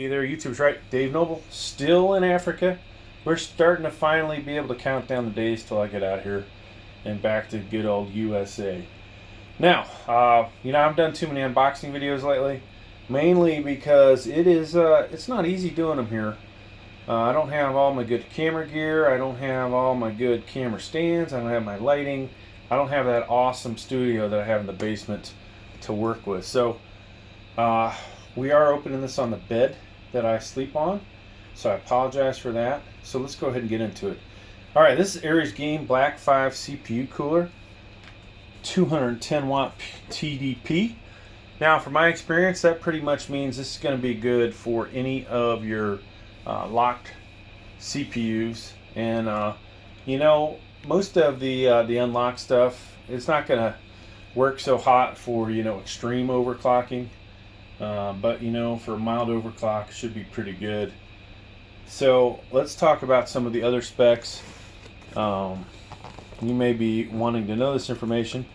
Hey there, YouTube's right. Dave Noble, still in Africa. We're starting to finally be able to count down the days till I get out here and back to good old USA. Now, I've done too many unboxing videos lately, mainly because it's not easy doing them here. I don't have all my good camera gear. I don't have all my good camera stands. I don't have my lighting. I don't have that awesome studio that I have in the basement to work with. So, we are opening this on the bed that I sleep on, so I apologize for that. So let's go ahead and get into it. All right, this is AresGame Black 5 CPU cooler, 210 watt TDP. Now, from my experience, that pretty much means this is going to be good for any of your locked CPUs. And most of the unlocked stuff, it's not going to work so hot for extreme overclocking. But for mild overclock, it should be pretty good. So let's talk about some of the other specs. You may be wanting to know this information.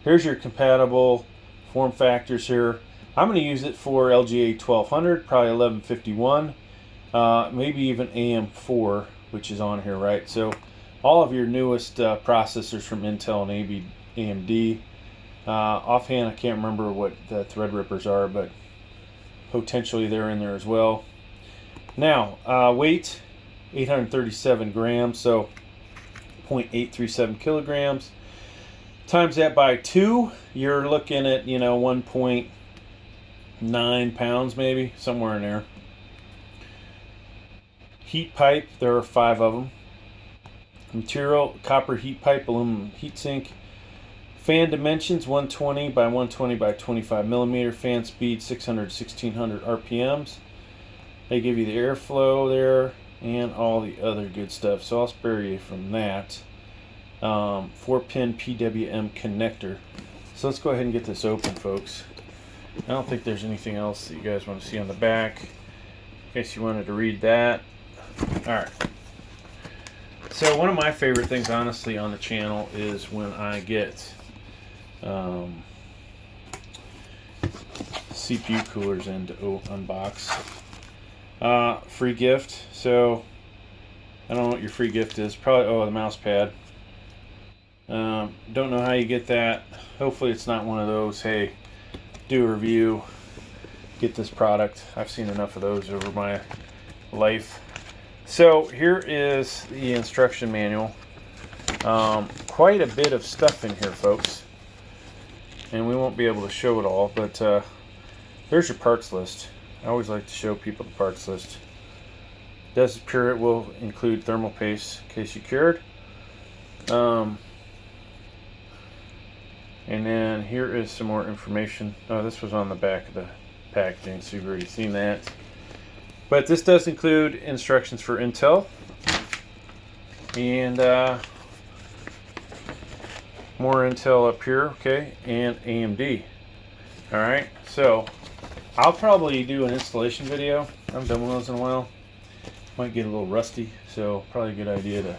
Here's your compatible form factors here. I'm going to use it for LGA 1200, probably 1151, maybe even AM4, which is on here, right? So all of your newest processors from Intel and AMD. Offhand, I can't remember what the Threadrippers are, but potentially they're in there as well. Now, weight 837 grams, so 0.837 kilograms. Times that by 2, you're looking at 1.9 pounds, maybe somewhere in there. Heat pipe, there are 5 of them. Material: copper heat pipe, aluminum heatsink. Fan dimensions: 120 by 120 by 25 millimeter. Fan speed 600 1600 RPMs. They give you the airflow there and all the other good stuff, so I'll spare you from that. 4-pin PWM connector. So let's go ahead and get this open, folks. I don't think there's anything else that you guys want to see on the back, in case you wanted to read that. Alright. So one of my favorite things, honestly, on the channel is when I get CPU coolers in to unbox. Free gift. So I don't know what your free gift is. Probably the mouse pad. Don't know how you get that. Hopefully it's not one of those, hey, do a review, get this product. I've seen enough of those over my life. So here is the instruction manual. Quite a bit of stuff in here, folks, and we won't be able to show it all, but there's your parts list. I always like to show people the parts list. It does appear it will include thermal paste in case you cared. And then here is some more information. Oh, this was on the back of the packaging, so you've already seen that. But this does include instructions for Intel and more Intel up here, okay, and AMD. Alright, so I'll probably do an installation video. I haven't done one of those in a while. Might get a little rusty, so probably a good idea to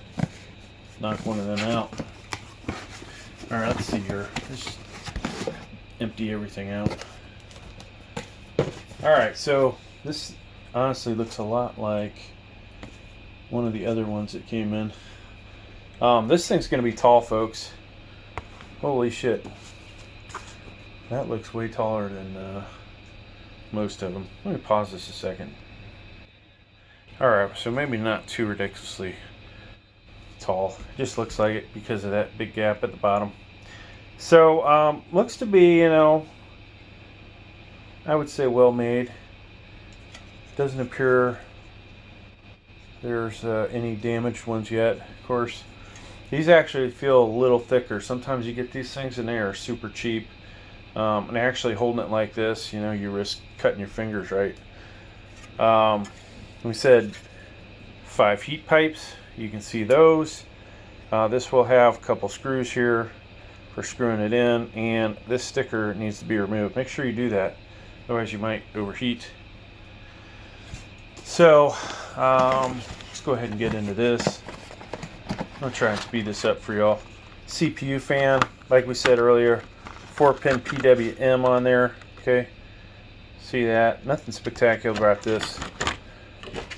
knock one of them out. Alright, let's see here. Just empty everything out. Alright, so this honestly looks a lot like one of the other ones that came in. This thing's going to be tall, folks. Holy shit. That looks way taller than most of them. Let me pause this a second. Alright, so maybe not too ridiculously tall. It just looks like it because of that big gap at the bottom. So, looks to be, I would say well made. Doesn't appear there's any damaged ones yet. Of course, these actually feel a little thicker. Sometimes you get these things and they are super cheap. And actually holding it like this, you risk cutting your fingers, right? We said 5 heat pipes. You can see those. This will have a couple screws here for screwing it in, and this sticker needs to be removed. Make sure you do that, otherwise you might overheat. So let's go ahead and get into this. I'm gonna try and speed this up for y'all. CPU fan, like we said earlier, 4-pin PWM on there. Okay, see that? Nothing spectacular about this.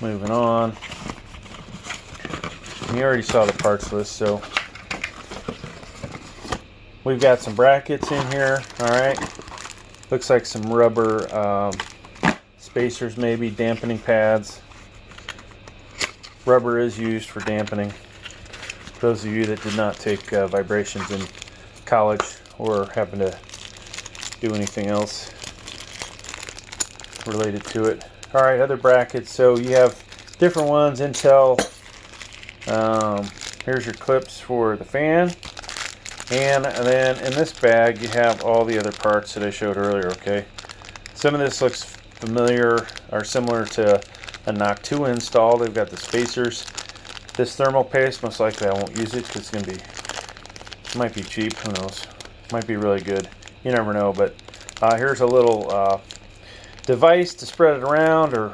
Moving on. You already saw the parts list, so we've got some brackets in here. All right. Looks like some rubber spacers, maybe dampening pads. Rubber is used for dampening. Those of you that did not take vibrations in college or happen to do anything else related to it. All right, other brackets. So you have different ones. Intel. Here's your clips for the fan. And then in this bag, you have all the other parts that I showed earlier, okay? Some of this looks familiar or similar to a Nock 2 install. They've got the spacers. This thermal paste, most likely I won't use it because it's going to be, it might be cheap, who knows. Might be really good. You never know, but here's a little device to spread it around or